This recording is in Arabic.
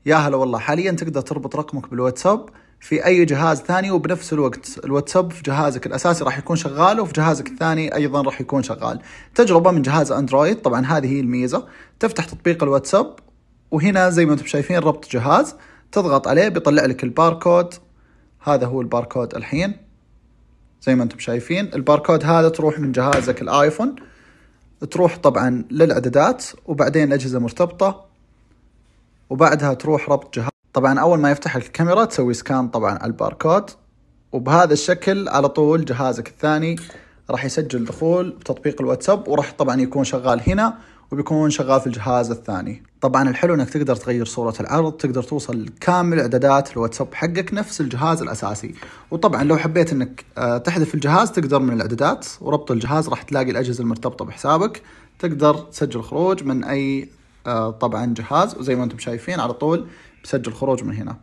يا هلا والله. حاليا تقدر تربط رقمك بالواتساب في أي جهاز ثاني وبنفس الوقت. الواتساب في جهازك الأساسي راح يكون شغال وفي جهازك الثاني أيضا راح يكون شغال. تجربة من جهاز أندرويد، طبعا هذه هي الميزة. تفتح تطبيق الواتساب وهنا زي ما انتم شايفين ربط جهاز، تضغط عليه بيطلع لك الباركود. هذا هو الباركود الحين زي ما انتم شايفين. الباركود هذا تروح من جهازك الآيفون، تروح طبعا للإعدادات وبعدين الأجهزة مرتبطة، وبعدها تروح ربط جهاز. طبعا أول ما يفتح لك الكاميرا تسوي سكان طبعا على الباركود، وبهذا الشكل على طول جهازك الثاني راح يسجل دخول بتطبيق الواتساب، وراح طبعا يكون شغال هنا وبيكون شغال في الجهاز الثاني. طبعا الحلو انك تقدر تغير صورة العرض، تقدر توصل لكامل اعدادات الواتساب حقك نفس الجهاز الاساسي. وطبعا لو حبيت انك تحذف الجهاز تقدر من الاعدادات وربط الجهاز، راح تلاقي الاجهزة المرتبطة بحسابك، تقدر تسجل خروج من اي طبعا جهاز، وزي ما انتم شايفين على طول بسجل خروج من هنا.